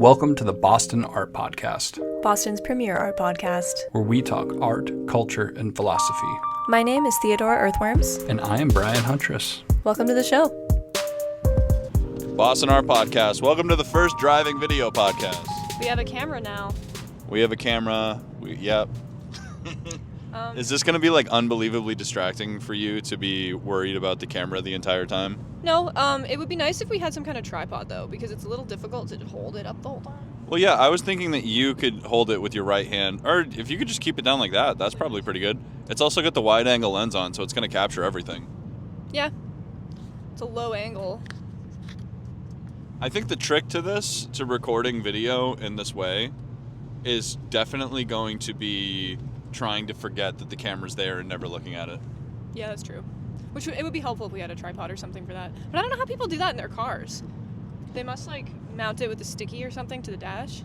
Welcome to the Boston Art Podcast, Boston's premier art podcast, where we talk art, culture, and philosophy. My name is Theodore Earthworms. And I am Brian Huntress. Welcome to the show. Boston Art Podcast. Welcome to the first driving video podcast. We have a camera now. We have a camera. Yep. Is this going to be like unbelievably distracting for you to be worried about the camera the entire time? No, it would be nice if we had some kind of tripod though, because it's a little difficult to hold it up the whole time. Well, yeah, I was thinking that you could hold it with your right hand, or if you could just keep it down like that, that's probably pretty good. It's also got the wide angle lens on, so it's going to capture everything. Yeah. It's a low angle. I think the trick to this, to recording video in this way, is definitely going to be trying to forget that the camera's there and never looking at it. Yeah, that's true. Which it would be helpful if we had a tripod or something for that. But I don't know how people do that in their cars. They must like mount it with a sticky or something to the dash.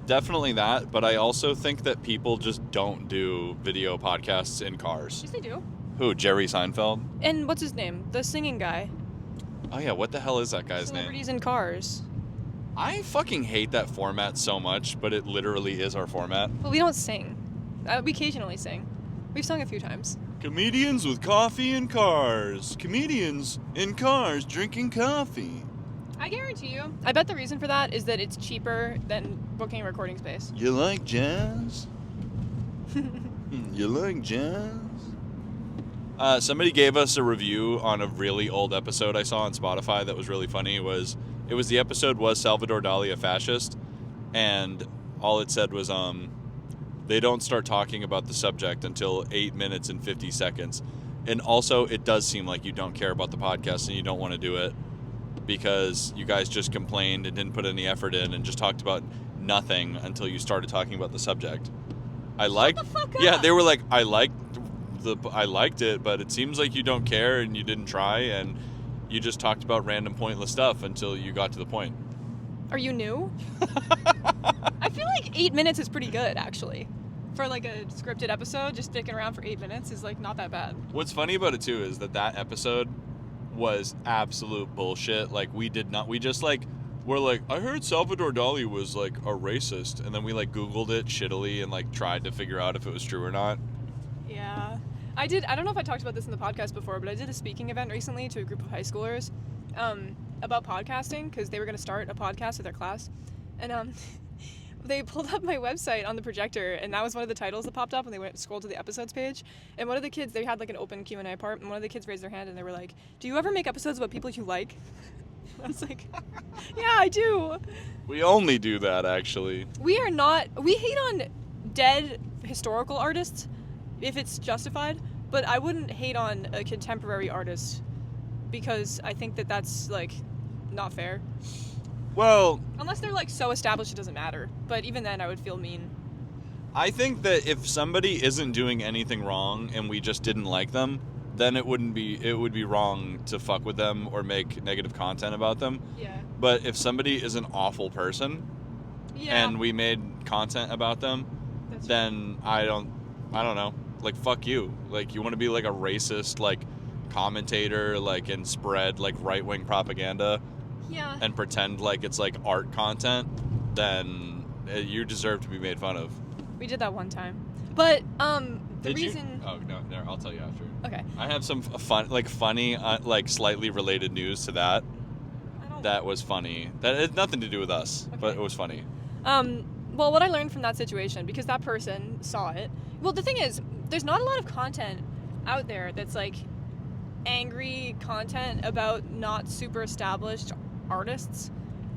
Definitely that, but I also think that people just don't do video podcasts in cars. Yes, they do. Who, Jerry Seinfeld? And what's his name? The singing guy. Oh yeah, what the hell is that guy's name? Celebrities in cars. I fucking hate that format so much, but it literally is our format. Well, we don't sing. We occasionally sing. We've sung a few times. Comedians with coffee in cars. Comedians in cars drinking coffee. I guarantee you. I bet the reason for that is that it's cheaper than booking a recording space. You like jazz? You like jazz? Somebody gave us a review on a really old episode I saw on Spotify that was really funny. It was the episode Was Salvador Dali a Fascist? And all it said was, they don't start talking about the subject until 8 minutes and 50 seconds. And also, it does seem like you don't care about the podcast and you don't want to do it because you guys just complained and didn't put any effort in and just talked about nothing until you started talking about the subject. Shut the fuck up. Yeah, they were like, I liked it, but it seems like you don't care and you didn't try and you just talked about random pointless stuff until you got to the point. Are you new? I feel like 8 minutes is pretty good, actually. For like a scripted episode, just sticking around for 8 minutes is like not that bad. What's funny about it too is that episode was absolute bullshit. Like we're like, I heard Salvador Dali was like a racist, and then we like Googled it shittily and like tried to figure out if it was true or not. Yeah. I don't know if I talked about this in the podcast before, but I did a speaking event recently to a group of high schoolers about podcasting because they were going to start a podcast with their class. And they pulled up my website on the projector, and that was one of the titles that popped up, and they scrolled to the episodes page. And one of the kids, they had like an open Q&A part, and one of the kids raised their hand, and they were like, do you ever make episodes about people you like? I was like, yeah, I do. We only do that, actually. We hate on dead historical artists if it's justified, but I wouldn't hate on a contemporary artist because I think that that's like not fair. Well, unless they're like so established it doesn't matter, but even then I would feel mean. I think that if somebody isn't doing anything wrong and we just didn't like them, then it would be wrong to fuck with them or make negative content about them. Yeah. But if somebody is an awful person and we made content about them, then I don't know. Like, fuck you. Like, you want to be like a racist like commentator like and spread like right-wing propaganda and pretend like it's like art content, then you deserve to be made fun of. We did that one time. But Did you? Oh, no, there, I'll tell you after. Okay. I have some funny, like slightly related news to that. That was funny. That had nothing to do with us, but it was funny. Well, what I learned from that situation, because that person saw it. Well, the thing is, there's not a lot of content out there that's like angry content about not super established artists.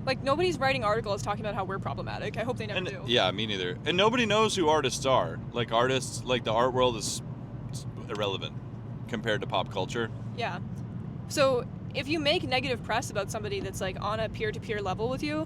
Like, nobody's writing articles talking about how we're problematic. I hope they never do. Yeah, me neither. And nobody knows who artists are. Like, artists, like, the art world is irrelevant compared to pop culture. Yeah. So, if you make negative press about somebody that's, like, on a peer-to-peer level with you,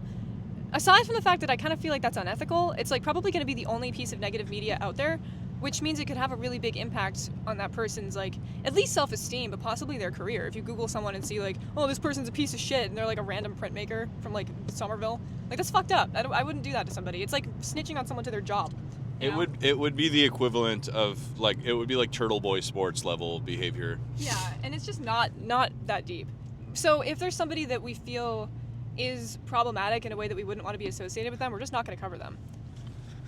aside from the fact that I kind of feel like that's unethical, it's, like, probably going to be the only piece of negative media out there, which means it could have a really big impact on that person's, like, at least self-esteem, but possibly their career. If you Google someone and see, like, oh, this person's a piece of shit, and they're, like, a random printmaker from, like, Somerville, like, that's fucked up. I wouldn't do that to somebody. It's like snitching on someone to their job. It would be the equivalent of, like, it would be like Turtle Boy Sports level behavior. Yeah, and it's just not that deep. So if there's somebody that we feel is problematic in a way that we wouldn't want to be associated with them, we're just not going to cover them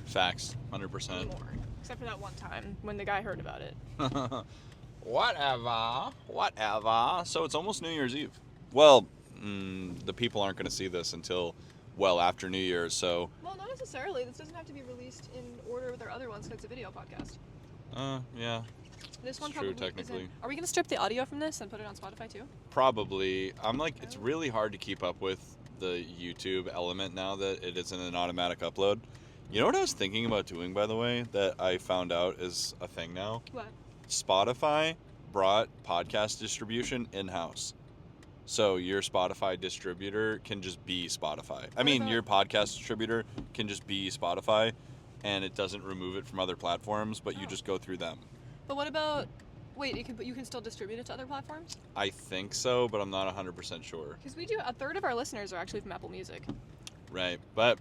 Facts, 100%. anymore. Except for that one time when the guy heard about it. Whatever. So it's almost New Year's Eve. Well, the people aren't going to see this until well after New Year's, so... Well, not necessarily. This doesn't have to be released in order with our other ones because it's a video podcast. Yeah. This one It's true, probably technically. isn't. Are we going to strip the audio from this and put it on Spotify too? Probably. It's really hard to keep up with the YouTube element now that it isn't an automatic upload. You know what I was thinking about doing, by the way, that I found out is a thing now? What? Spotify brought podcast distribution in-house. So your Spotify distributor can just be Spotify. Your podcast distributor can just be Spotify, and it doesn't remove it from other platforms, but you just go through them. But what about... Wait, you can still distribute it to other platforms? I think so, but I'm not 100% sure. Because we do... A third of our listeners are actually from Apple Music. Right, but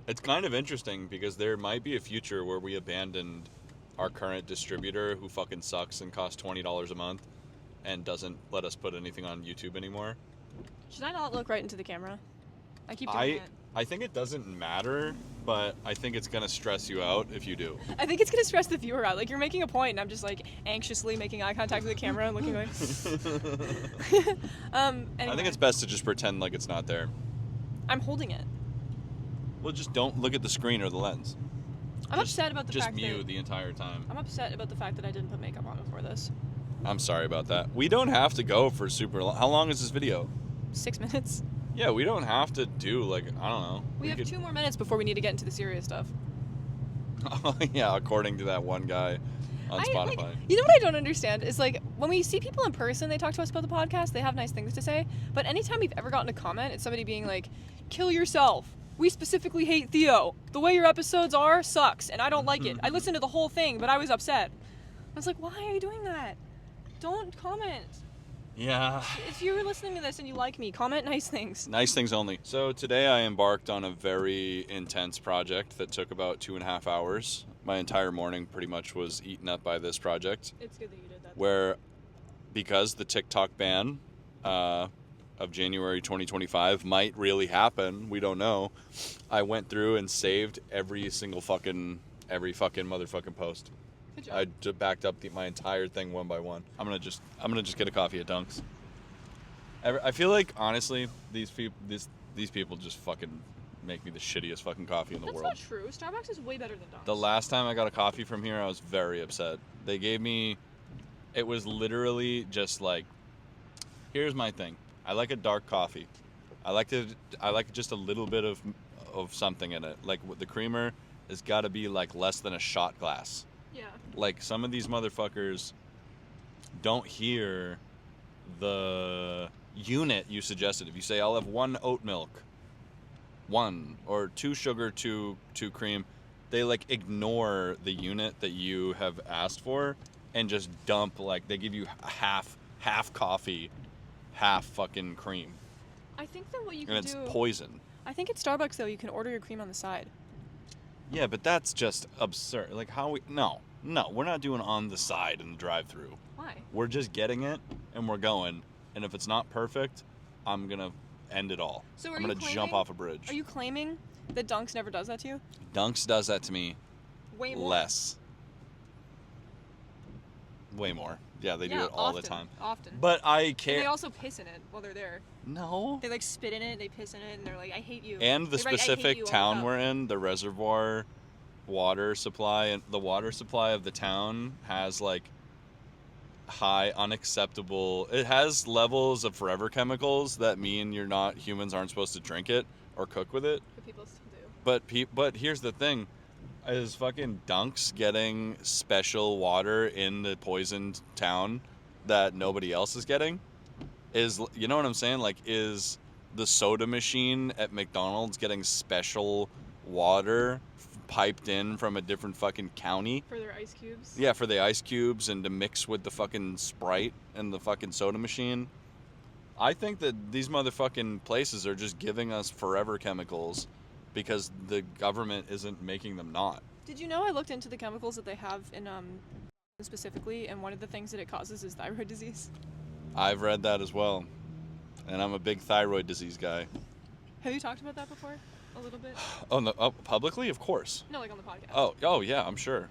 it's kind of interesting because there might be a future where we abandoned our current distributor who fucking sucks and costs $20 a month and doesn't let us put anything on YouTube anymore. Should I not look right into the camera? I keep doing it. I think it doesn't matter, but I think it's gonna stress you out if you do. I think it's going to stress the viewer out. Like, you're making a point, and I'm just, like, anxiously making eye contact with the camera and looking like... I anyway, think it's best to just pretend like it's not there. I'm holding it. Well, just don't look at the screen or the lens. I'm upset about the just fact mute that... the entire time. I'm upset about the fact that I didn't put makeup on before this. I'm sorry about that. We don't have to go for super long. How long is this video? 6 minutes. Yeah, we don't have to do, like, I don't know. We have 2 more minutes before we need to get into the serious stuff. Yeah, according to that one guy on Spotify. You know what I don't understand is, like, when we see people in person, they talk to us about the podcast, they have nice things to say, but anytime we've ever gotten a comment, it's somebody being like, kill yourself. We specifically hate Theo. The way your episodes are sucks, and I don't like it. I listened to the whole thing, but I was upset. I was like, why are you doing that? Don't comment. Yeah. If you're listening to this and you like me, comment nice things. Nice things only. So today I embarked on a very intense project that took about 2.5 hours. My entire morning pretty much was eaten up by this project. It's good that you did that. Where, because the TikTok ban of January 2025 might really happen, we don't know, I went through and saved every fucking motherfucking post. Good job. I backed up my entire thing one by one. I'm gonna just get a coffee at Dunk's. I feel like, honestly, these people just fucking make me the shittiest fucking coffee in the world. That's not true. Starbucks is way better than Dunk's. The last time I got a coffee from here, I was very upset. They gave me, it was literally just like, here's my thing. I like a dark coffee. I like just a little bit of something in it. Like, the creamer has got to be like less than a shot glass. Yeah. Like, some of these motherfuckers don't hear the unit you suggested. If you say, I'll have 1 oat milk, 1, or 2 sugar, 2 cream, they, like, ignore the unit that you have asked for and just dump, like, they give you half coffee, half fucking cream. I think that what you can And do... it's poison. I think at Starbucks, though, you can order your cream on the side. Yeah, but that's just absurd. Like, no, we're not doing on the side in the drive-thru. Why? We're just getting it, and we're going. And if it's not perfect, I'm going to end it all. So I'm going to jump off a bridge. Are you claiming that Dunk's never does that to you? Dunk's does that to me Way more. less. Way more. Yeah, they do it all the time. Often. But I And care. they also piss in it while they're there. No. They, like, spit in it, they piss in it, and they're like, I hate you. And the They write, "I hate specific you" on the town cup. we're in, the reservoir water supply, and the water supply of the town has, like, high unacceptable, it has levels of forever chemicals that mean humans aren't supposed to drink it or cook with it. But people still do. But here's the thing, is fucking Dunk's getting special water in the poisoned town that nobody else is getting? You know what I'm saying? Like, is the soda machine at McDonald's getting special water piped in from a different fucking county? For their ice cubes? Yeah, for the ice cubes and to mix with the fucking Sprite and the fucking soda machine. I think that these motherfucking places are just giving us forever chemicals because the government isn't making them not. Did you know I looked into the chemicals that they have in specifically, and one of the things that it causes is thyroid disease? I've read that as well. And I'm a big thyroid disease guy. Have you talked about that before? A little bit? Publicly, of course. No, like on the podcast. Oh yeah, I'm sure.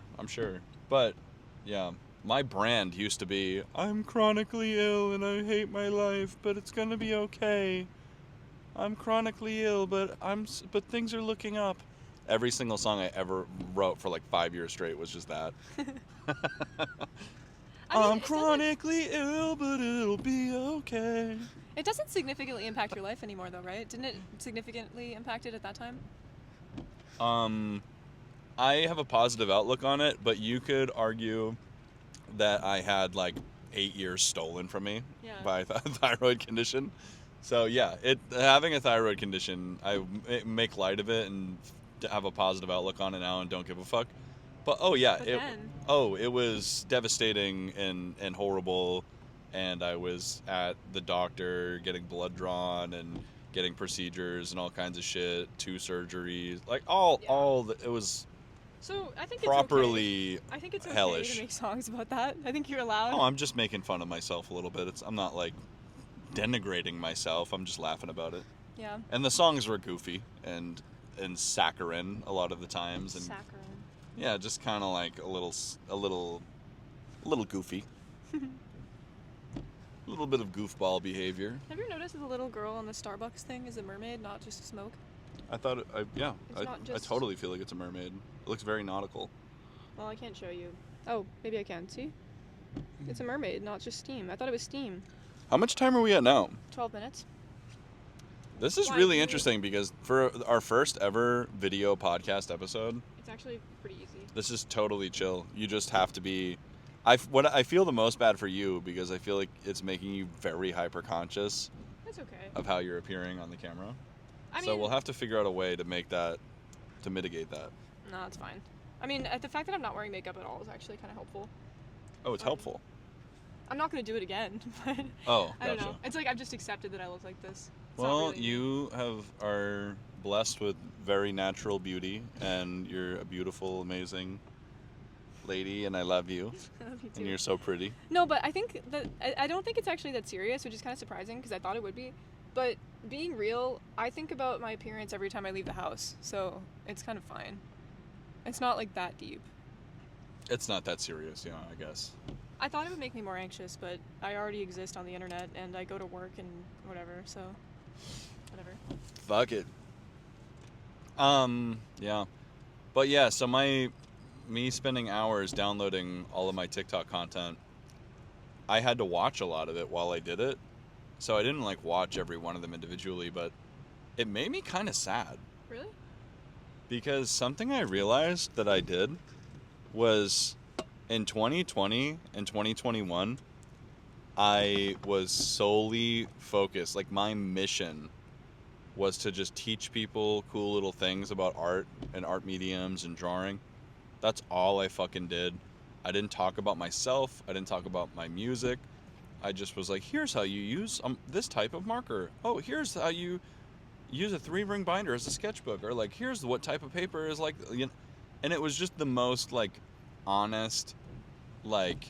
But yeah, my brand used to be, I'm chronically ill and I hate my life, but it's gonna be okay. I'm chronically ill, but things are looking up. Every single song I ever wrote for like 5 years straight was just that. I'm chronically ill, but it'll be okay. It doesn't significantly impact your life anymore, though, right? Didn't it significantly impact it at that time? I have a positive outlook on it, but you could argue that I had like 8 years stolen from me by a thyroid condition. So yeah, having a thyroid condition, I make light of it and have a positive outlook on it now and don't give a fuck. But it was devastating and horrible, and I was at the doctor getting blood drawn and getting procedures and all kinds of shit, 2 surgeries, like it was. So I think properly I think it's okay hellish. to make songs about that. I think you're allowed. Oh, I'm just making fun of myself a little bit. I'm not like denigrating myself. I'm just laughing about it. Yeah. And the songs were goofy and saccharine a lot of the times, and Saccharine. yeah, just kind of like a little goofy. A little bit of goofball behavior. Have you noticed that the little girl on the Starbucks thing is a mermaid, not just smoke? I thought, I just... totally feel like it's a mermaid. It looks very nautical. Well, I can't show you. Oh, maybe I can. See? It's a mermaid, not just steam. I thought it was steam. How much time are we at now? 12 minutes. This is really interesting because for our first ever video podcast episode, it's actually pretty easy. This is totally chill. You just have to be. I feel the most bad for you because I feel like it's making you very hyper conscious. That's okay. Of how you're appearing on the camera. I so mean, we'll have to figure out a way to mitigate that. No, it's fine. I mean, the fact that I'm not wearing makeup at all is actually kind of helpful. Oh, it's helpful. I'm not going to do it again, but I don't know. It's like I've just accepted that I look like this. Well, really you are blessed with very natural beauty, and you're a beautiful, amazing lady, and I love you. I love you too. And you're so pretty. No, but I think that I don't think it's actually that serious, which is kind of surprising because I thought it would be. But being real, I think about my appearance every time I leave the house, so it's kind of fine. It's not like that deep. It's not that serious, yeah, I guess. I thought it would make me more anxious, but I already exist on the internet and I go to work and whatever, so whatever. Fuck it. Yeah. But yeah, so me spending hours downloading all of my TikTok content, I had to watch a lot of it while I did it. So I didn't like watch every one of them individually, but it made me kind of sad. Really? Because something I realized that I did was in 2020 and 2021, I was solely focused. Like my mission was to just teach people cool little things about art and art mediums and drawing. That's all I fucking did. I didn't talk about myself. I didn't talk about my music. I just was like, here's how you use this type of marker. Oh, here's how you use a 3-ring binder as a sketchbook. Or like, here's what type of paper is like, you know. And it was just the most like honest, like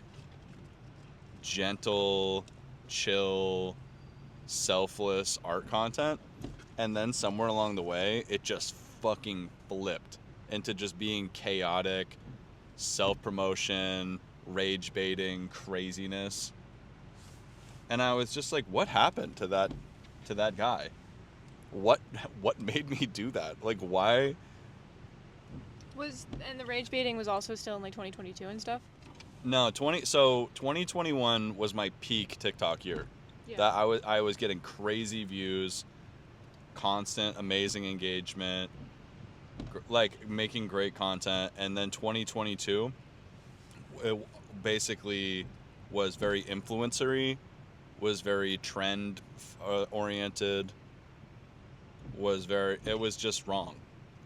gentle, chill, selfless art content. And then somewhere along the way, it just fucking flipped into just being chaotic, self-promotion, rage baiting craziness. And I was just like, what happened to that guy? What made me do that? Like, why? And the rage baiting was also still in like 2022 and stuff? No, 2021 was my peak TikTok year. Yeah. That I was getting crazy views, constant amazing engagement, like making great content. And then 2022 it basically was very influencery, was very trend oriented, it was just wrong.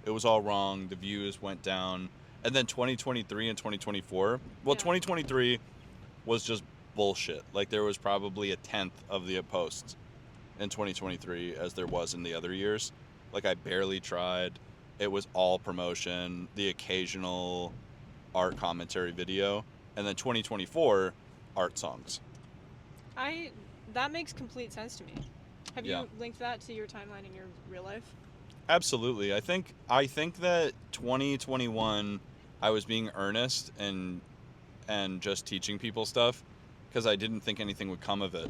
It was all wrong. The views went down. And then 2023 and 2024, 2023 was just bullshit. Like there was probably a 10th of the posts in 2023 as there was in the other years. Like I barely tried. It was all promotion, the occasional art commentary video, and then 2024 art songs. That makes complete sense to me. Have Yeah. you linked that to your timeline in your real life? Absolutely. I think that 2021 I was being earnest and just teaching people stuff because I didn't think anything would come of it.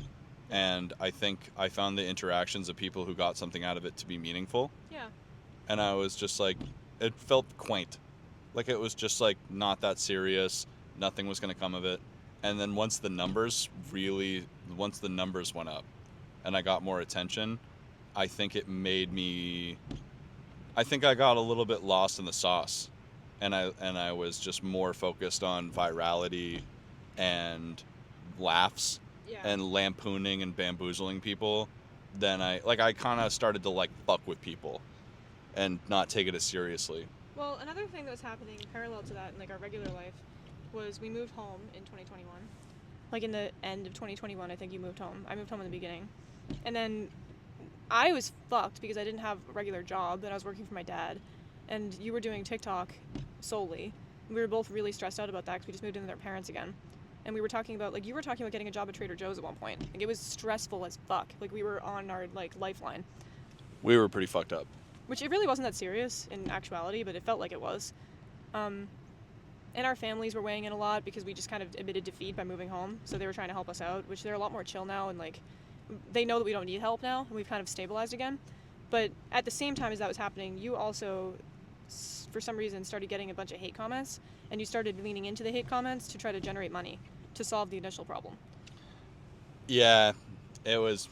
And I think I found the interactions of people who got something out of it to be meaningful. Yeah. And I was just like, it felt quaint. Like it was just like not that serious. Nothing was going to come of it. And then once the numbers went up and I got more attention, I think I got a little bit lost in the sauce. And I was just more focused on virality and laughs Yeah. and lampooning and bamboozling people. Then I kind of started to like fuck with people and not take it as seriously. Well, another thing that was happening parallel to that in like our regular life was we moved home in 2021. Like in the end of 2021, I think you moved home. I moved home in the beginning. And then I was fucked because I didn't have a regular job and I was working for my dad. And you were doing TikTok solely. We were both really stressed out about that because we just moved in with our parents again. And we were talking about, like, you were talking about getting a job at Trader Joe's at one point. Like, it was stressful as fuck. Like, we were on our, like, lifeline. We were pretty fucked up. Which it really wasn't that serious in actuality, but it felt like it was. And our families were weighing in a lot because we just kind of admitted defeat by moving home. So they were trying to help us out, which they're a lot more chill now. And, like, they know that we don't need help now. And we've kind of stabilized again. But at the same time as that was happening, you also, for some reason, started getting a bunch of hate comments. And you started leaning into the hate comments to try to generate money to solve the initial problem. Yeah, it was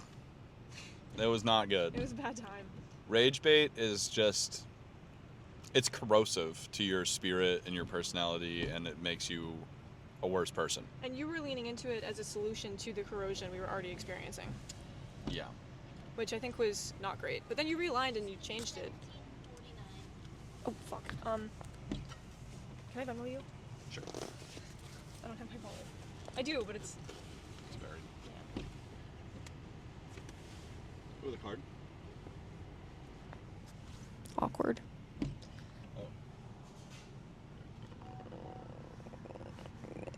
not good. It was a bad time. Rage bait is just, it's corrosive to your spirit and your personality, and it makes you a worse person. And you were leaning into it as a solution to the corrosion we were already experiencing, Yeah. which I think was not great. But then you realigned and you changed it. Oh, fuck. Can I Venmo you? Sure. I don't have my wallet. I do, but it's... It's buried. Yeah. With a card? Awkward. Oh.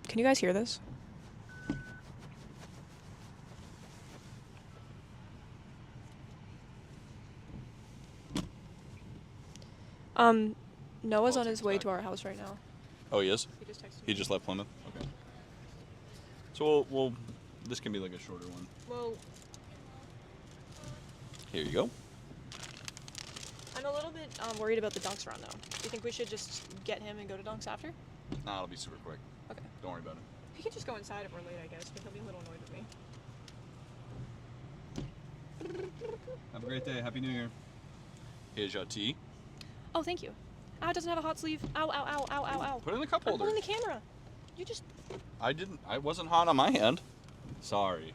Can you guys hear this? Noah's on his way to our house right now. Oh, he is? He just texted me. He just left Plymouth? Okay. So we'll this can be like a shorter one. Well, Here you go. I'm a little bit worried about the Dunks run, though. Do you think we should just get him and go to Dunks after? Nah, it'll be super quick. Okay. Don't worry about it. He could just go inside if we're late, I guess, but he'll be a little annoyed with me. Have a great day. Happy New Year. Here's your tea. Oh, thank you. Ow, it doesn't have a hot sleeve. Ow, ow, ow, ow, ow, ow. Put it in the cup I'm holder. holding the camera. You just... I wasn't hot on my hand. Sorry.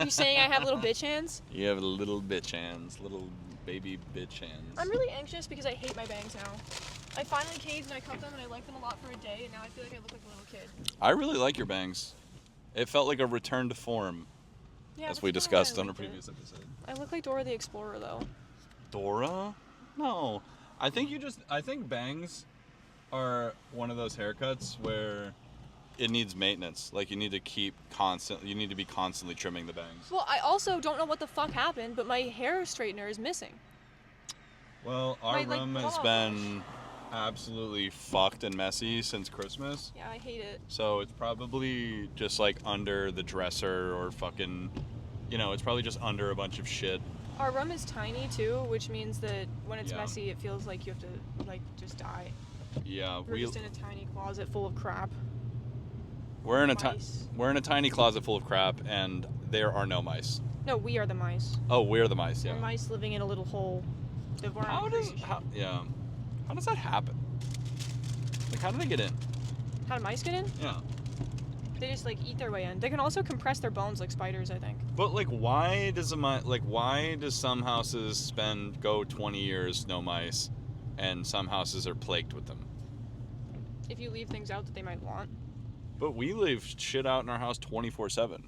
You saying I have little bitch hands? You have little bitch hands. Little baby bitch hands. I'm really anxious because I hate my bangs now. I finally caved and I cut them and I liked them a lot for a day and now I feel like I look like a little kid. I really like your bangs. It felt like a return to form, Yeah, as that's we kinda why discussed I on a liked it. previous episode. I look like Dora the Explorer though. Dora? No. I think bangs are one of those haircuts where it needs maintenance. Like you need to be constantly trimming the bangs. Well, I also don't know what the fuck happened, but my hair straightener is missing. Well, our My, like, room has claw been absolutely fucked and messy since Christmas. Yeah, I hate it. So it's probably just like under the dresser or fucking, it's probably just under a bunch of shit. Our room is tiny too, which means that when it's Yeah. messy, it feels like you have to like just die. Yeah, We're just in a tiny closet full of crap. we're in a Mice. we're in a tiny closet full of crap, and there are no mice. No, we are the mice. Oh, we're the mice. Yeah. We're mice living in a little hole. Of our own creation. How does that happen? Like, how do they get in? How do mice get in? Yeah. They just like eat their way in. They can also compress their bones like spiders, I think. But like, why does some houses go 20 years no mice, and some houses are plagued with them? If you leave things out that they might want. But we leave shit out in our house 24/7.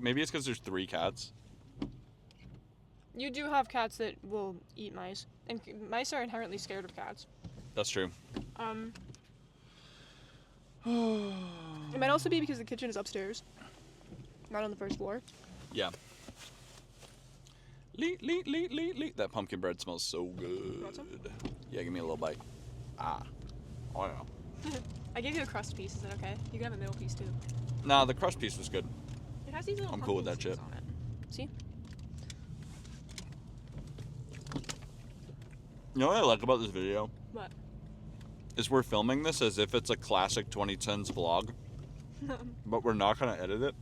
Maybe it's because there's 3 cats. You do have cats that will eat mice, and mice are inherently scared of cats. That's true. It might also be because the kitchen is upstairs, not on the first floor. Yeah. That pumpkin bread smells so good. Want some? Yeah, give me a little bite. Ah. Oh, yeah. I gave you a crust piece. Is that okay? You can have a middle piece too. Nah, the crust piece was good. It has these little I'm cool with pumpkin that seeds shit. on it. See? You know what I like about this video? What? Is we're filming this as if it's a classic 2010s vlog, but we're not going to edit it.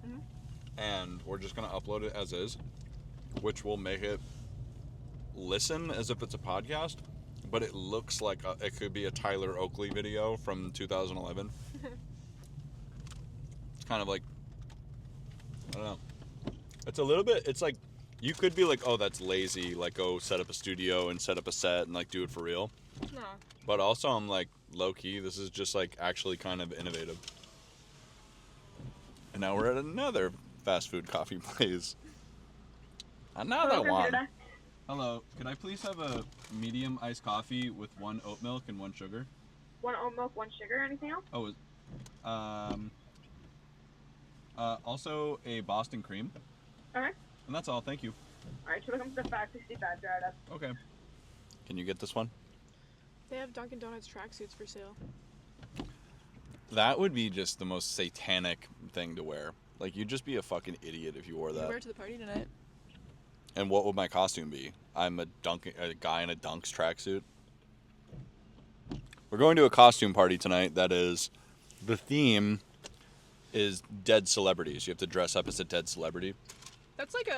Mhm. And we're just going to upload it as is, which will make it listen as if it's a podcast, but it looks like it could be a Tyler Oakley video from 2011. It's kind of like, I don't know. It's a little bit, it's like, you could be like, oh, that's lazy, like, go set up a studio and set up a set and, like, do it for real. No. But also, I'm like, low-key, this is just, like, actually kind of innovative. And now we're at another fast food coffee place. Another one. Hello, could I please have a medium iced coffee with 1 oat milk and 1 sugar? 1 oat milk, 1 sugar. Anything else? Oh, also a Boston cream. Okay. And that's all, thank you. Alright, should we come to the 565 dried up? Okay. Can you get this one? They have Dunkin' Donuts tracksuits for sale. That would be just the most satanic thing to wear. Like, you'd just be a fucking idiot if you wore You that. wear it to the party tonight. And what would my costume be? I'm a guy in a Dunks tracksuit. We're going to a costume party tonight that is, the theme is dead celebrities. You have to dress up as a dead celebrity. That's like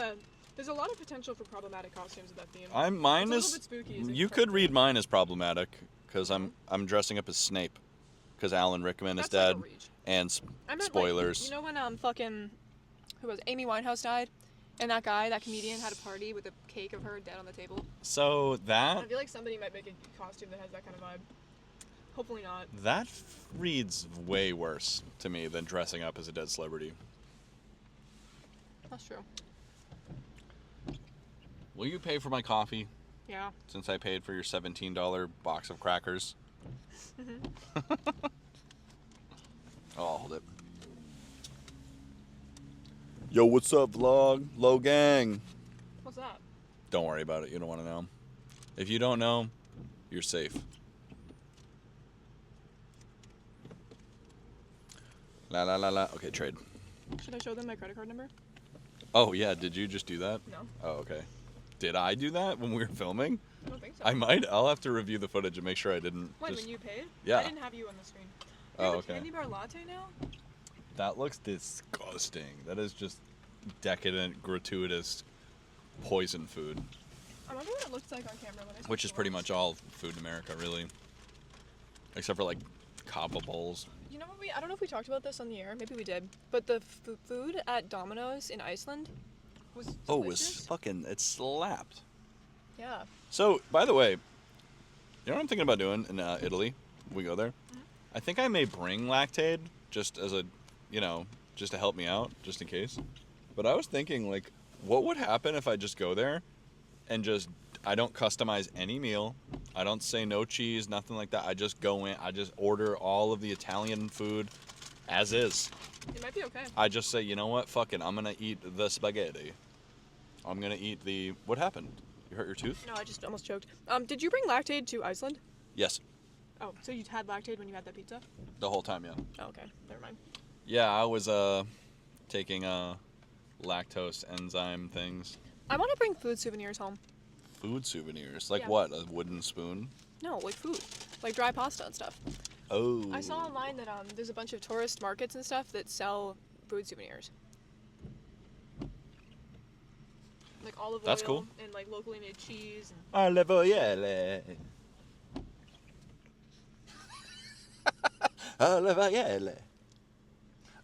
there's a lot of potential for problematic costumes with that theme. Mine It's a is, little bit spooky, is it? you could read mine as problematic, because I'm dressing up as Snape, because Alan Rickman is That's like a dead, reach. and I meant, spoilers. Like, you know when fucking who was it? Amy Winehouse died, and that comedian had a party with a cake of her dead on the table. So that I feel like somebody might make a costume that has that kind of vibe. Hopefully not. that reads way worse to me than dressing up as a dead celebrity. That's true. Will you pay for my coffee? Yeah. Since I paid for your $17 box of crackers. Mm-hmm. Oh, I'll hold it. Yo, what's up, vlog? Low gang. What's that? Don't worry about it. You don't want to know. If you don't know, you're safe. La la la la. Okay, trade. Should I show them my credit card number? Oh, yeah. Did you just do that? No. Oh, okay. Did I do that when we were filming? I don't think so. I might. I'll have to review the footage and make sure I didn't. When just... you paid? Yeah. I didn't have you on the screen. Oh, You have okay. a candy bar latte now? That looks disgusting. That is just decadent, gratuitous poison food. I wonder what it looks like on camera when I Which is switch pretty the much all food in America, really. Except for, like, Kappa bowls. You know what I don't know if we talked about this on the air. Maybe we did. But the food at Domino's in Iceland was delicious. Oh, it's fucking... It slapped. Yeah. So, by the way, you know what I'm thinking about doing in Italy? We go there. Mm-hmm. I think I may bring Lactaid just as a, just to help me out, just in case. But I was thinking, like, what would happen if I just go there and I don't customize any meal. I don't say no cheese, nothing like that. I just go in, I just order all of the Italian food as is. It might be okay. I just say, you know what, fuck it, I'm gonna eat the spaghetti. I'm gonna eat the, what happened? You hurt your tooth? No, I just almost choked. Did you bring Lactaid to Iceland? Yes, Oh, so you had Lactaid when you had that pizza? the whole time, yeah. Oh, okay. Never mind. Yeah, I was taking lactose enzyme things. I want to bring food souvenirs home. Food souvenirs? Like Yeah. what? A wooden spoon? No, like food. Like dry pasta and stuff. Oh. I saw online that there's a bunch of tourist markets and stuff that sell food souvenirs. Like olive That's oil cool. and like locally made cheese and Olive oil. Olive oil.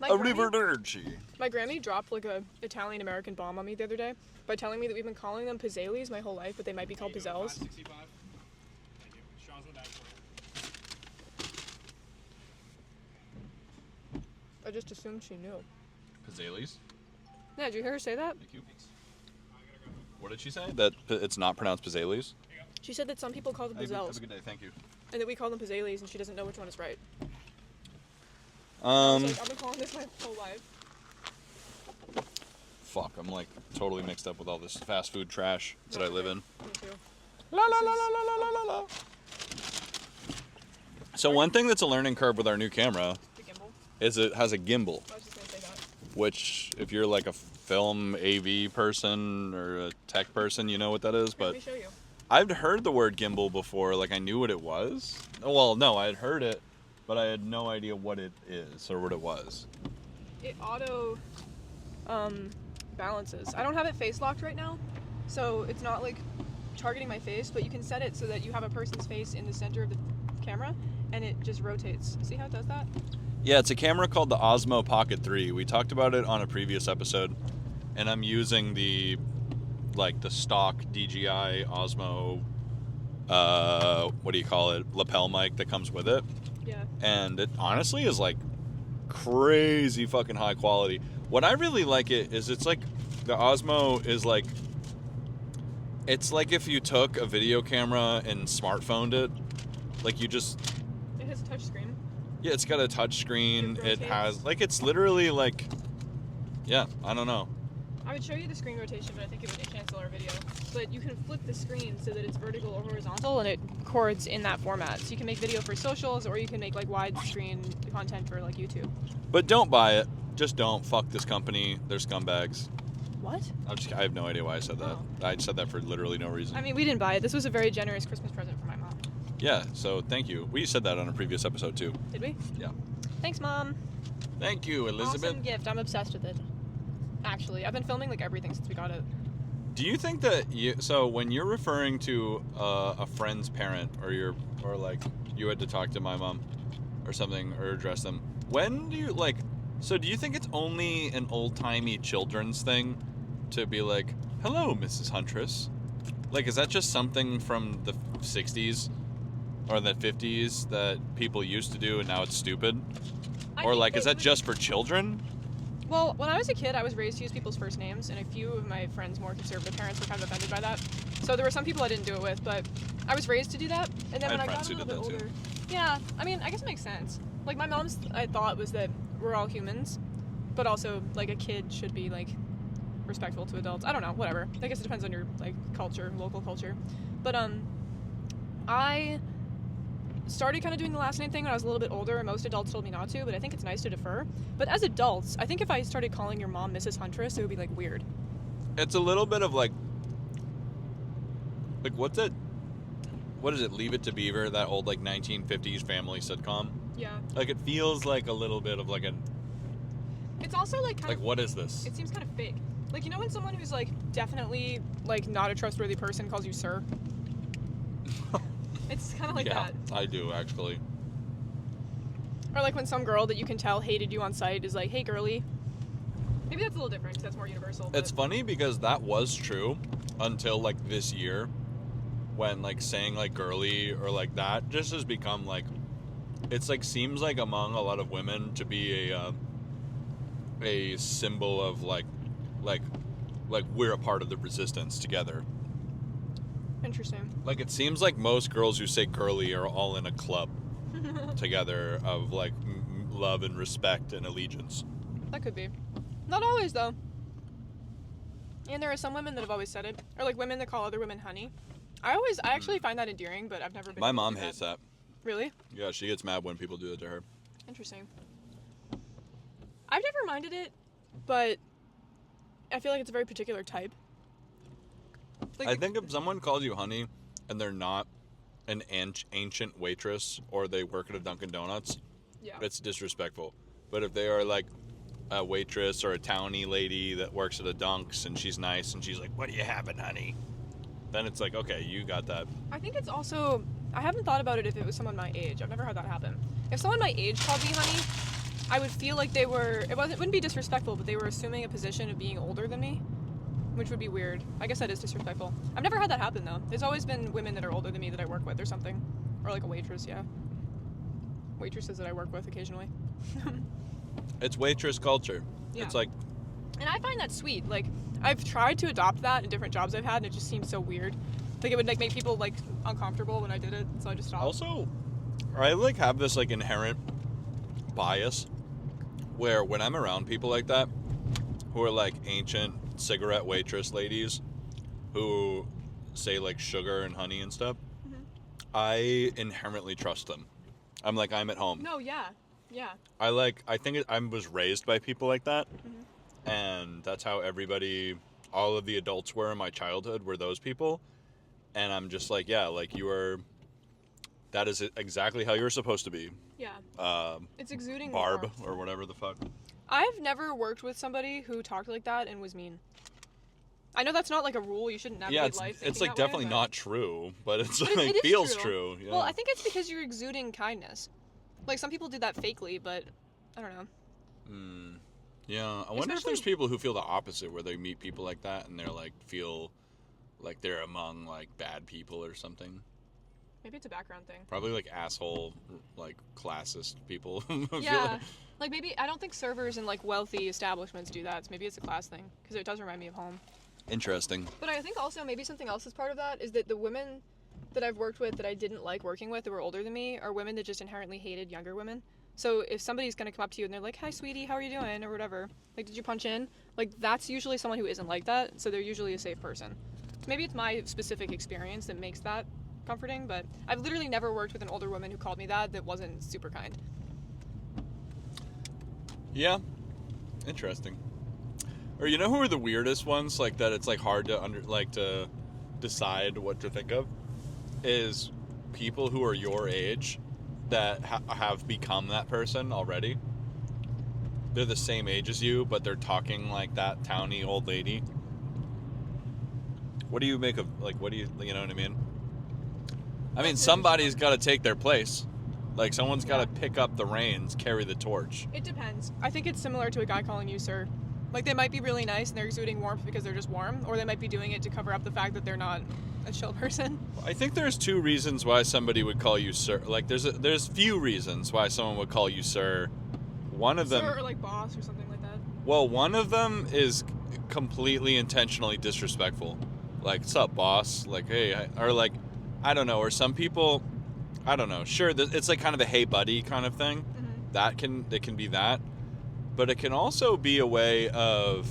my Arrivederci. Grammy dropped like a Italian American bomb on me the other day by telling me that we've been calling them Pizzalis my whole life, but they might be called Pizzelles. 565. Thank you. Sean's in the bag for you. I just assumed she knew. Pizzales? Yeah, did you hear her say that? Thank you. What did she say? That it's not pronounced Pizzales? She said that some people call them Have Pizzelles a good day, thank you. and that we call them Pizzalis and she doesn't know which one is right. I was like, I've been calling this my whole life. fuck, I'm like totally mixed up with all this fast food trash that I live in. Me too. La la la la la la la la la. So one thing that's a learning curve with our new camera The gimbal. is it has a gimbal, I was just gonna say that. which if you're like a film AV person or a tech person, you know what that is. Let But me show you. I've heard the word gimbal before, like I knew what it was. Well, no, I had heard it, but I had no idea what it is or what it was. It auto balances. I don't have it face locked right now, so it's not like targeting my face, but you can set it so that you have a person's face in the center of the camera and it just rotates. See how it does that? Yeah, it's a camera called the Osmo Pocket 3. We talked about it on a previous episode, and I'm using the stock DJI Osmo, what do you call it, lapel mic that comes with it. Yeah. And it honestly is like crazy fucking high quality. What I really like it is it's like the Osmo is like, it's like if you took a video camera and smartphoned it, like you just, It has a touch screen. yeah, it's got a touch screen. It It rotates. has, like, it's literally like, yeah, I don't know. I would show you the screen rotation, but I think it would cancel our video. But you can flip the screen so that it's vertical or horizontal, and it records in that format. So you can make video for socials, or you can make like widescreen content for like YouTube. But don't buy it. Just don't. Fuck this company. They're scumbags. What? I have no idea why I said that. Oh. I said that for literally no reason. I mean, we didn't buy it. This was a very generous Christmas present for my mom. Yeah, so thank you. We said that on a previous episode too. Did we? Yeah. Thanks, Mom. Thank you, Elizabeth. Awesome gift. I'm obsessed with it. Actually, I've been filming like everything since we got it. Do you think that so when you're referring to a friend's parent or like you had to talk to my mom or something or address them, when do you so do you think it's only an old-timey children's thing to be like, hello, Mrs. Huntress? Like, is that just something from the 60s or the 50s that people used to do and now it's stupid? Or like, is that just for children? Well, when I was a kid, I was raised to use people's first names, and a few of my friends' more conservative parents were kind of offended by that. So there were some people I didn't do it with, but I was raised to do that. And then I when had I got friends a who little bit did that older, yeah, I mean, I guess it makes sense. Like my mom's, I thought was that we're all humans, but also like a kid should be like respectful to adults. I don't know, whatever. I guess it depends on your like culture, local culture. But I started kind of doing the last name thing when I was a little bit older, and most adults told me not to, but I think it's nice to defer. But as adults, I think if I started calling your mom Mrs. Huntress, it would be like weird. It's a little bit of like what's it? What is it? Leave It to Beaver, that old like 1950s family sitcom. Yeah. Like it feels like a little bit of like a It's also like kind like of, what is this? it seems kind of fake. Like, you know when someone who's like definitely like not a trustworthy person calls you sir? It's kind of like yeah, that. I do actually. Or like when some girl that you can tell hated you on sight is like, hey girly. Maybe that's a little different because that's more universal. But It's funny because that was true until like this year, when like saying like girly or like that just has become like, it's like seems like among a lot of women to be a symbol of like we're a part of the resistance together. Interesting. Like it seems like most girls who say girly are all in a club together of like love and respect and allegiance. That could be. Not always, though. And there are some women that have always said it. Or like women that call other women honey. I actually find that endearing, but I've never been My able to mom do hates that. Really? Yeah, she gets mad when people do it to her. Interesting. I've never minded it, but I feel like it's a very particular type. Like, I think if someone calls you honey and they're not an ancient waitress or they work at a Dunkin' Donuts, yeah. it's disrespectful. But if they are like a waitress or a townie lady that works at a Dunks and she's nice and she's like, what are you having, honey? Then it's like, okay, you got that. I think it's also, I haven't thought about it if it was someone my age. I've never had that happen. If someone my age called me honey, I would feel like they were, it wouldn't be disrespectful, but they were assuming a position of being older than me, which would be weird. I guess that is disrespectful. I've never had that happen though. There's always been women that are older than me that I work with or something. Or like a waitress, yeah. Waitresses that I work with occasionally. It's waitress culture. Yeah. It's like, And I find that sweet. Like, I've tried to adopt that in different jobs I've had, and it just seems so weird. Like, it would like make people like uncomfortable when I did it, so I just stopped. also, I like have this like inherent bias where when I'm around people like that who are like ancient cigarette waitress ladies who say like sugar and honey and stuff, I inherently trust them. I'm like, I'm at home. No, yeah. Yeah. I was raised by people like that, and that's how all of the adults were in my childhood were those people, and I'm just like, yeah, like that is exactly how you're supposed to be. Yeah. It's exuding Barb warmth. or whatever the fuck. I've never worked with somebody who talked like that and was mean. I know that's not like a rule. You shouldn't navigate Yeah, life. it's thinking like that way, definitely but- not true, but it's But like it is feels true. true. Yeah. Well, I think it's because you're exuding kindness. Like some people do that fakely, but I don't know. Yeah, I wonder if Especially- there's people who feel the opposite, where they meet people like that and they're like feel like they're among like bad people or something. Maybe it's a background thing. Probably like asshole, like classist people. I feel Yeah. Like maybe I don't think servers in like wealthy establishments do that. So maybe it's a class thing because it does remind me of home. Interesting. But I think also maybe something else is part of that is that the women that I've worked with that I didn't like working with that were older than me are women that just inherently hated younger women. So if somebody's gonna come up to you and they're like, "Hi, sweetie, how are you doing?" or whatever, like, "Did you punch in?" Like that's usually someone who isn't like that. So they're usually a safe person. So maybe it's my specific experience that makes that comforting. But I've literally never worked with an older woman who called me that wasn't super kind. Yeah. Interesting. Or you know who are the weirdest ones like that? It's like hard to to decide what to think of. Is people who are your age that have become that person already. They're the same age as you, but they're talking like that towny old lady. What do you make of like? What do you know what I mean? I mean, somebody's got to take their place. Like someone's got to pick up the reins, carry the torch. It depends. I think it's similar to a guy calling you sir. Like they might be really nice and they're exuding warmth because they're just warm, or they might be doing it to cover up the fact that they're not a chill person. I think there's two reasons why somebody would call you sir. Like there's few reasons why someone would call you sir. One of them, Sir or like boss or something like that. well, one of them is completely intentionally disrespectful. Like, "What's up, boss?" Like, "Hey," or like, I don't know. Or some people, I don't know. Sure, it's like kind of a "hey, buddy" kind of thing. It can be that, but it can also be a way of.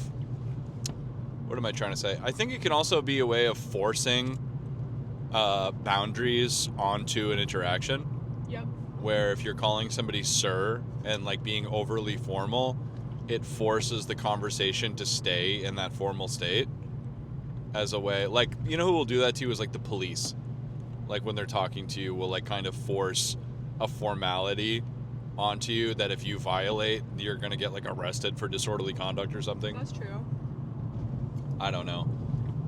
What am I trying to say? I think it can also be a way of forcing boundaries onto an interaction. Yep. Where if you're calling somebody sir and like being overly formal, it forces the conversation to stay in that formal state as a way. Like, you know who will do that to you is like the police. Like when they're talking to you will like kind of force a formality onto you that if you violate, you're going to get like arrested for disorderly conduct or something. That's true. I don't know.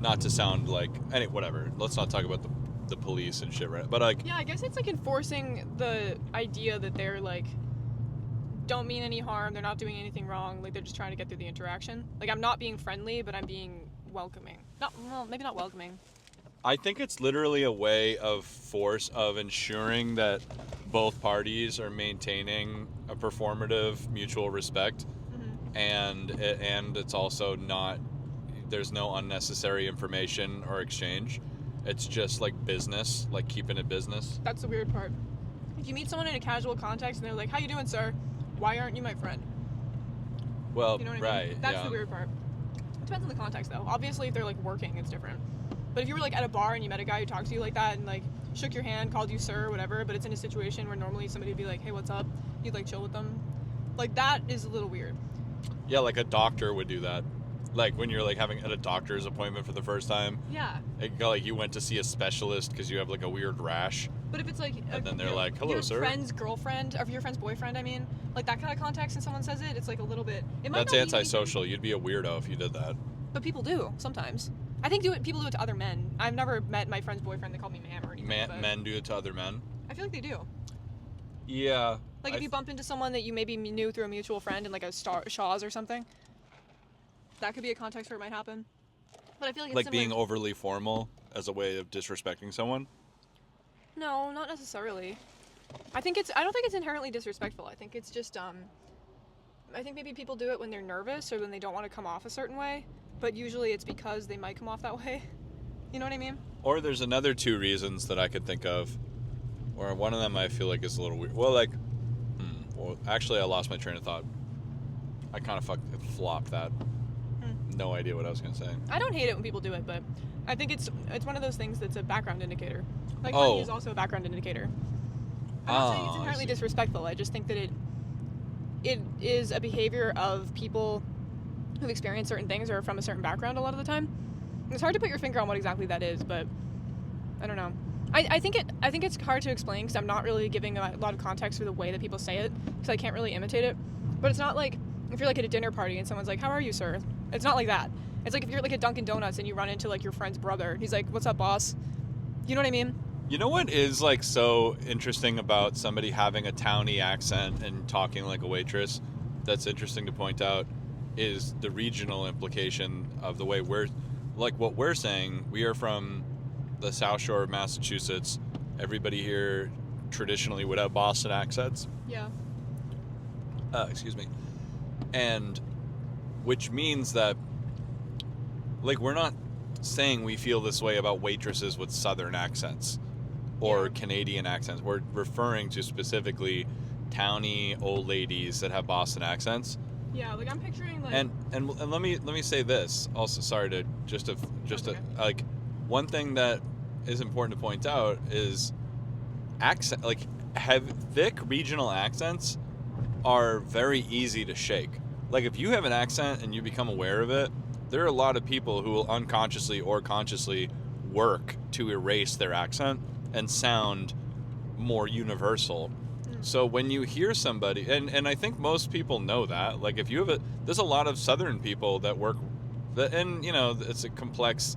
Not to sound like whatever. Let's not talk about the police and shit, right? But like, Yeah, I guess it's like enforcing the idea that they're like don't mean any harm, they're not doing anything wrong, like they're just trying to get through the interaction. Like I'm not being friendly, but I'm being welcoming. Maybe not welcoming. I think it's literally a way of force of ensuring that both parties are maintaining a performative mutual respect, and it's also not. There's no unnecessary information or exchange. It's just like business, like keeping it business. That's the weird part. If you meet someone in a casual context and they're like, "How you doing, sir?" Why aren't you my friend? Well, You know what I right? mean? That's yeah. the weird part. It depends on the context, though. Obviously, if they're like working, it's different. But if you were like at a bar and you met a guy who talked to you like that and like shook your hand, called you sir, or whatever, but it's in a situation where normally somebody would be like, "Hey, what's up?" You'd like chill with them. Like that is a little weird. Yeah, like a doctor would do that. Like when you're like having at a doctor's appointment for the first time, Yeah. like you went to see a specialist because you have like a weird rash. But if it's like And then they're your- like, "Hello, your sir." friend's girlfriend, or your friend's boyfriend, I mean, like that kind of context, and someone says it, it's like a little bit. It might That's not mean anything, antisocial. You'd be a weirdo if you did that. but people do sometimes. I think people do it to other men. I've never met my friend's boyfriend that called me ma'am or anything. but Men do it to other men. I feel like they do. Yeah. Like if you bump into someone that you maybe knew through a mutual friend in like a Shaw's or something, that could be a context where it might happen. But I feel like it's like similar being overly formal as a way of disrespecting someone. No, not necessarily. I don't think it's inherently disrespectful. I think it's just I think maybe people do it when they're nervous or when they don't want to come off a certain way, but usually it's because they might come off that way. You know what I mean? Or there's another two reasons that I could think of, or one of them I feel like is a little weird. Well, like, actually I lost my train of thought. I kind of flopped that. no idea what I was gonna say. I don't hate it when people do it, but I think it's one of those things that's a background indicator. Like Oh. money is also a background indicator. I'm not saying it's Oh, I inherently see. disrespectful. I just think that it is a behavior of people who've experienced certain things or are from a certain background a lot of the time. It's hard to put your finger on what exactly that is, but I don't know. I think it's hard to explain because I'm not really giving a lot of context for the way that people say it because I can't really imitate it. But it's not like if you're like at a dinner party and someone's like, "How are you, sir?" It's not like that. It's like if you're at like a Dunkin' Donuts and you run into like your friend's brother. He's like, "What's up, boss?" You know what I mean? You know what is like so interesting about somebody having a towny accent and talking like a waitress? That's interesting to point out is the regional implication of the way we're like what we're saying. We are from the South Shore of Massachusetts. Everybody here traditionally would have Boston accents. Yeah. Excuse me. And which means that like we're not saying we feel this way about waitresses with southern accents or Yeah. Canadian accents. We're referring to specifically towny old ladies that have Boston accents. Yeah, like I'm picturing like And let me say this. Also, sorry to just okay. like one thing that is important to point out is accent like have thick regional accents are very easy to shake. Like if you have an accent and you become aware of it, there are a lot of people who will unconsciously or consciously work to erase their accent and sound more universal. So when you hear somebody, and I think most people know that, like if you have there's a lot of Southern people that work, and you know, it's a complex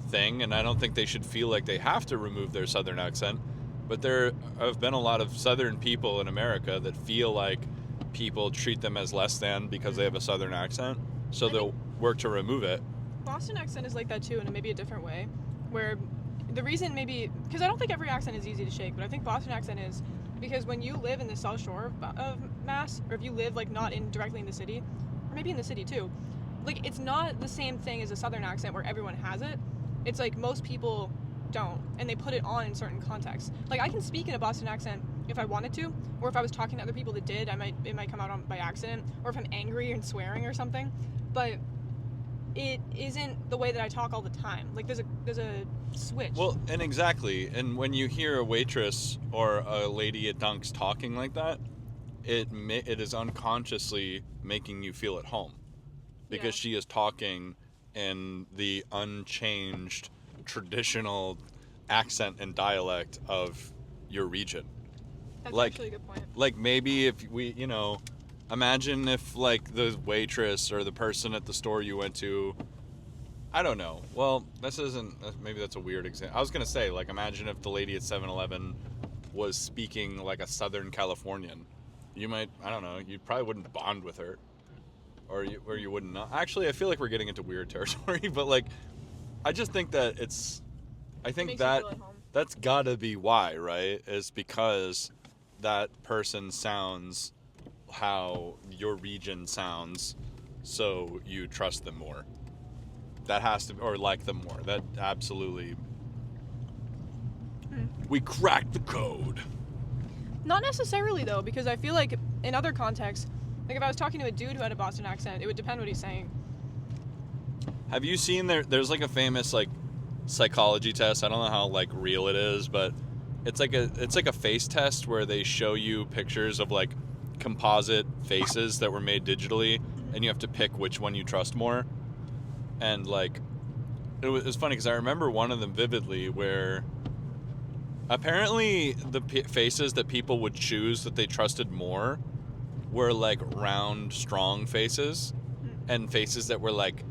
thing, and I don't think they should feel like they have to remove their Southern accent, but there have been a lot of Southern people in America that feel like people treat them as less than because they have a Southern accent, so they'll work to remove it. Boston accent is like that too in maybe a different way, where the reason maybe because I don't think every accent is easy to shake, but I think Boston accent is because when you live in the South Shore of Mass, or if you live like not in directly in the city, or maybe in the city too, like it's not the same thing as a Southern accent where everyone has it. It's like most people don't, and they put it on in certain contexts. Like I can speak in a Boston accent if I wanted to, or if I was talking to other people that did, it might come out on by accident, or if I'm angry and swearing or something. But it isn't the way that I talk all the time. Like there's a switch. Well, and exactly, and when you hear a waitress or a lady at Dunk's talking like that, it is unconsciously making you feel at home, because Yeah. she is talking in the unchanged traditional accent and dialect of your region. That's like- actually a good point. Like maybe if we, imagine if like the waitress or the person at the store you went to, I don't know. Well, maybe that's a weird example. I was going to say, like, imagine if the lady at 7-Eleven was speaking like a Southern Californian. You might, I don't know, you probably wouldn't bond with her. Or you wouldn't know. Actually, I feel like we're getting into weird territory, but like, I just think that I think Makes you that feel at home. that's gotta be why, right? Is because that person sounds how your region sounds, so you trust them more. That has to, or like them more. That absolutely. We cracked the code. Not necessarily though, because I feel like in other contexts, like if I was talking to a dude who had a Boston accent, it would depend what he's saying. Have you seen there's like a famous like psychology test. I don't know how like real it is, but it's like a face test where they show you pictures of like composite faces that were made digitally, and you have to pick which one you trust more. And like it was funny because I remember one of them vividly where apparently the faces that people would choose that they trusted more were like round, strong faces, and faces that were like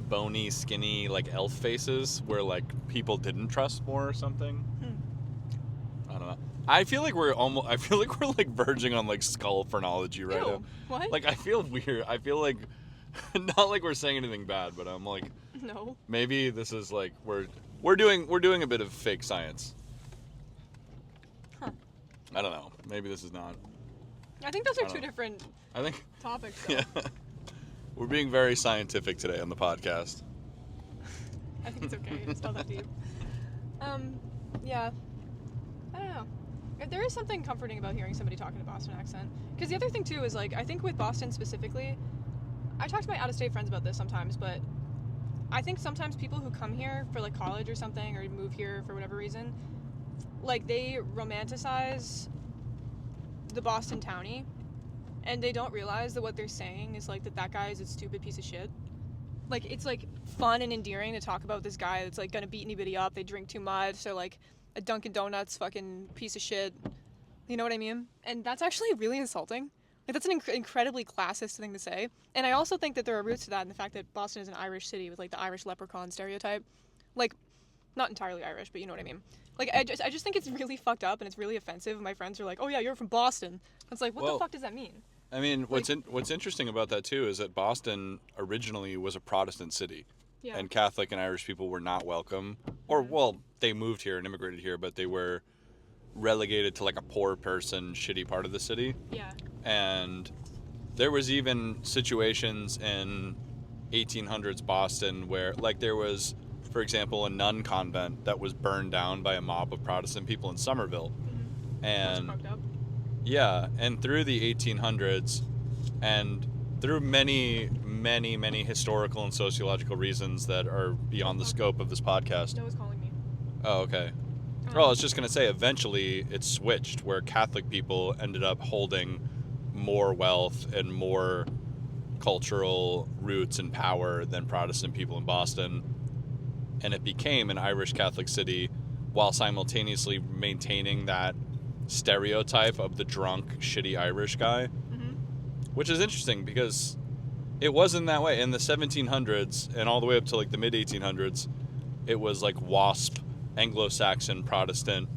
bony, skinny, like elf faces where like people didn't trust more or something. I don't know. I feel like we're like verging on like skull phrenology right Ew, now. what? Like I feel weird. I feel like not like we're saying anything bad, but I'm like No. maybe this is like we're doing a bit of fake science. Huh. I don't know. Maybe this is not. I think those are I don't two know. different I think topics. Though. yeah. We're being very scientific today on the podcast. I think it's okay. It's not that deep. Yeah. I don't know. There is something comforting about hearing somebody talking a Boston accent. Because the other thing too is like I think with Boston specifically, I talk to my out-of-state friends about this sometimes, but I think sometimes people who come here for like college or something, or move here for whatever reason, like they romanticize the Boston townie, and they don't realize that what they're saying is like that guy is a stupid piece of shit. Like, it's like fun and endearing to talk about this guy that's like gonna beat anybody up. They drink too much. They're like a Dunkin' Donuts fucking piece of shit. You know what I mean? And that's actually really insulting. Like, that's an incredibly classist thing to say. And I also think that there are roots to that in the fact that Boston is an Irish city with like the Irish leprechaun stereotype. Like, not entirely Irish, but you know what I mean. Like, I just think it's really fucked up and it's really offensive. My friends are like, "Oh yeah, you're from Boston." It's like, what the fuck does that mean? I mean, what's interesting about that too is that Boston originally was a Protestant city, Yeah. and Catholic and Irish people were not welcome. Or well, they moved here and immigrated here, but they were relegated to like a poor person, shitty part of the city. Yeah. And there was even situations in 1800s Boston where, like, there was, for example, a nun convent that was burned down by a mob of Protestant people in Somerville. And That's fucked up. yeah, and through the 1800s, and through many, many, many historical and sociological reasons that are beyond the scope of this podcast. Noah's calling me. Oh, okay. Well, I was just going to say, eventually it switched where Catholic people ended up holding more wealth and more cultural roots and power than Protestant people in Boston. And it became an Irish Catholic city while simultaneously maintaining that stereotype of the drunk, shitty Irish guy. Mm-hmm. Which is interesting because it wasn't that way. In the 1700s and all the way up to like the mid-1800s, it was like WASP, Anglo-Saxon Protestant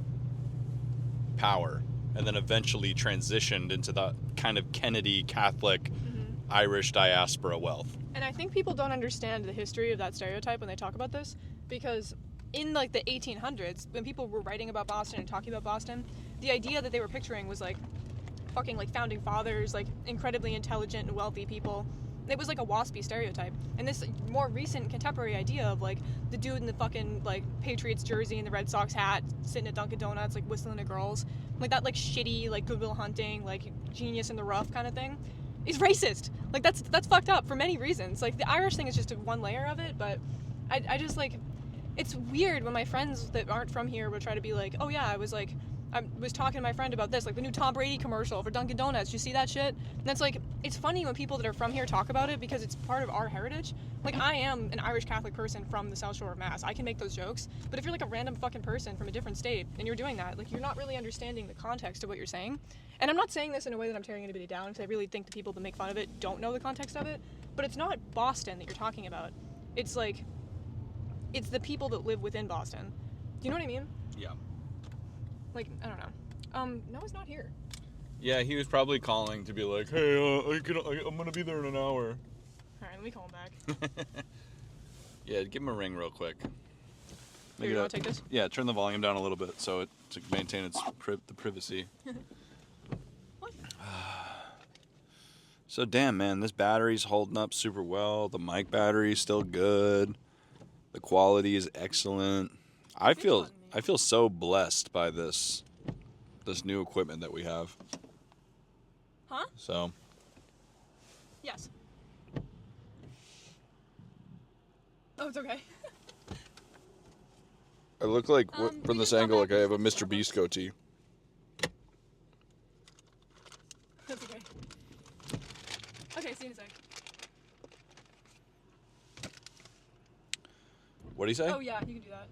power, and then eventually transitioned into the kind of Kennedy Catholic Irish diaspora wealth. And I think people don't understand the history of that stereotype when they talk about this, because in like the 1800s, when people were writing about Boston and talking about Boston, the idea that they were picturing was like fucking like founding fathers, like incredibly intelligent and wealthy people. It was like a waspy stereotype. And this more recent contemporary idea of like the dude in the fucking like Patriots jersey and the Red Sox hat sitting at Dunkin' Donuts like whistling to girls, like that like shitty like Good Will Hunting, like genius in the rough kind of thing, is racist. Like that's fucked up for many reasons. Like the Irish thing is just one layer of it, but I just like, it's weird when my friends that aren't from here would try to be like, oh yeah, I was talking to my friend about this, like the new Tom Brady commercial for Dunkin' Donuts. Did you see that shit? And it's like, it's funny when people that are from here talk about it because it's part of our heritage. Like, I am an Irish Catholic person from the South Shore of Mass. I can make those jokes. But if you're like a random fucking person from a different state and you're doing that, like, you're not really understanding the context of what you're saying. And I'm not saying this in a way that I'm tearing anybody down, because I really think the people that make fun of it don't know the context of it. But it's not Boston that you're talking about. It's like, it's the people that live within Boston. Do you know what I mean? Yeah. Like, I don't know. Noah's not here. Yeah, he was probably calling to be like, hey, I'm going to be there in an hour. Alright, let me call him back. Yeah, give him a ring real quick. Here, you want to take this? Yeah, turn the volume down a little bit so to maintain the privacy. What? So damn, man, this battery's holding up super well. The mic battery's still good. The quality is excellent. I feel so blessed by this new equipment that we have. Huh? So Yes. Oh, it's okay. I look like we from this can come angle back like I have a and Mr. Beast goatee. That's okay. Okay, see you in a sec. What do you say? Oh, yeah, you can do that.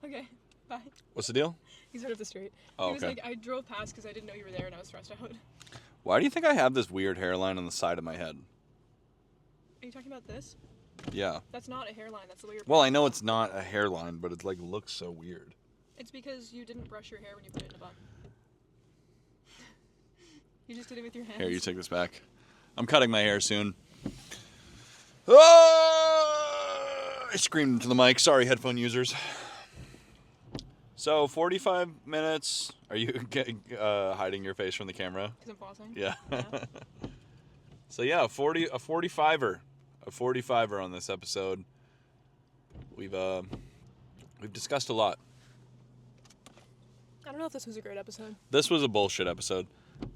Okay, bye. What's the deal? He's right up the street. Oh, He was okay. like, I drove past because I didn't know you were there and I was stressed out. Why do you think I have this weird hairline on the side of my head? Are you talking about this? Yeah. That's not a hairline. That's the way you're. Well, I know it's not a hairline, but it like looks so weird. It's because you didn't brush your hair when you put it in a bun. You just did it with your hands. Here, you take this back. I'm cutting my hair soon. Oh! I screamed into the mic. Sorry, headphone users. So, 45 minutes. Are you hiding your face from the camera? Because I'm flossing? Yeah. Yeah. So, yeah, a 45er. A 45er on this episode. We've discussed a lot. I don't know if this was a great episode. This was a bullshit episode.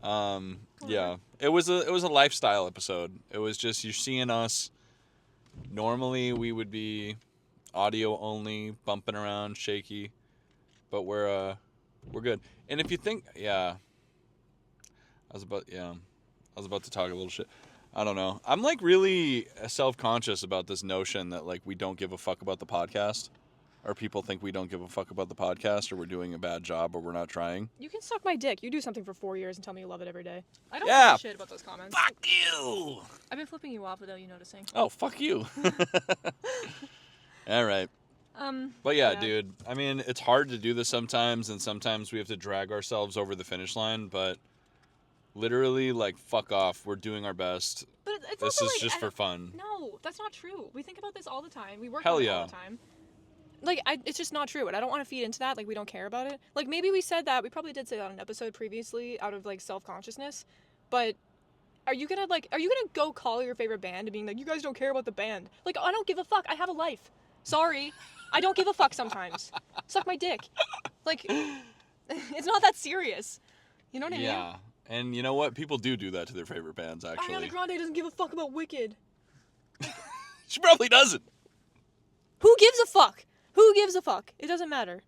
Yeah, it was a lifestyle episode. It was just you're seeing us Normally we would be audio only, bumping around, shaky, but we're good. And if you think, I was about to talk a little shit. I don't know. I'm like really self-conscious about this notion that like we don't give a fuck about the podcast, or people think we don't give a fuck about the podcast, or we're doing a bad job, or we're not trying. You can suck my dick. You do something for 4 years and tell me you love it every day. I don't Yeah. give a shit about those comments. Fuck you! I've been flipping you off without you noticing. Oh, fuck you. All right. But yeah, dude, I mean, it's hard to do this sometimes, and sometimes we have to drag ourselves over the finish line, but literally, like, fuck off. We're doing our best. But it's This also is like, just for fun. No, that's not true. We think about this all the time. We work Hell on it yeah. all the time. Like, it's just not true, and I don't want to feed into that. Like, we don't care about it. Like, maybe we said that. We probably did say that on an episode previously out of, like, self-consciousness. But are you gonna go call your favorite band and being like, you guys don't care about the band? Like, I don't give a fuck. I have a life. Sorry. I don't give a fuck sometimes. Suck my dick. Like, it's not that serious. You know what I mean? Yeah. And you know what? People do that to their favorite bands, Ariana actually. Grande doesn't give a fuck about Wicked. She probably doesn't. Who gives a fuck? Who gives a fuck? It doesn't matter.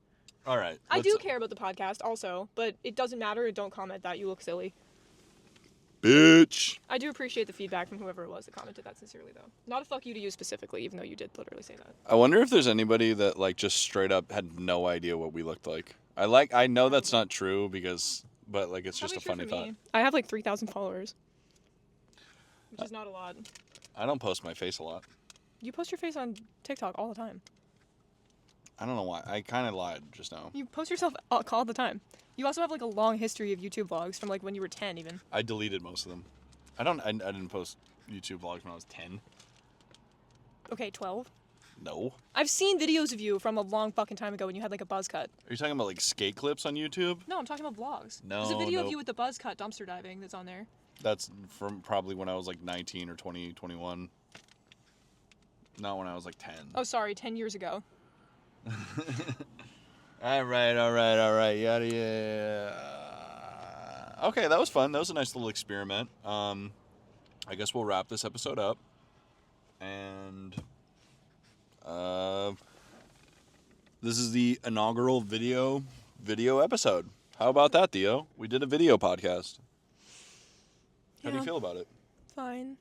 All right. I do care about the podcast also, but it doesn't matter. Don't comment that. You look silly. Bitch. I do appreciate the feedback from whoever it was that commented that sincerely, though. Not a fuck you to you specifically, even though you did literally say that. I wonder if there's anybody that, like, just straight up had no idea what we looked like. I know that's not true but, like, it's just a funny thought. I have, like, 3,000 followers, which is not a lot. I don't post my face a lot. You post your face on TikTok all the time. I don't know why. I kind of lied just now. You post yourself all the time. You also have, like, a long history of YouTube vlogs from, like, when you were 10, even. I deleted most of them. I didn't post YouTube vlogs when I was 10. Okay, 12. No. I've seen videos of you from a long fucking time ago when you had, like, a buzz cut. Are you talking about, like, skate clips on YouTube? No, I'm talking about vlogs. No, There's a video nope. of you with the buzz cut dumpster diving that's on there. That's from probably when I was, like, 19 or 20, 21. Not when I was, like, 10. Oh, sorry, 10 years ago. All right. Yada, yada. Okay, that was fun. That was a nice little experiment. I guess we'll wrap this episode up. And this is the inaugural video episode. How about that, Theo? We did a video podcast. How do you Yeah. feel about it? Fine.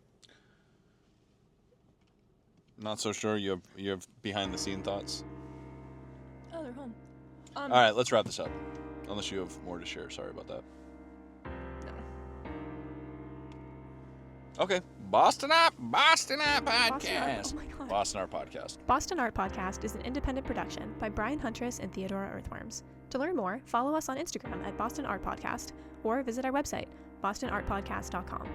Not so sure. You have behind the scene thoughts. Oh, they're home. All right, let's wrap this up. Unless you have more to share. Sorry about that. No. Okay. Boston Art Podcast. Oh my God. Boston Art Podcast. Boston Art Podcast is an independent production by Brian Huntress and Theodora Earthworms. To learn more, follow us on Instagram at Boston Art Podcast or visit our website, bostonartpodcast.com.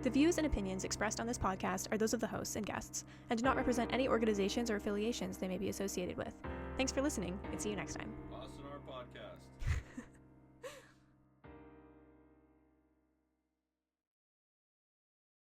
The views and opinions expressed on this podcast are those of the hosts and guests and do not represent any organizations or affiliations they may be associated with. Thanks for listening, and see you next time.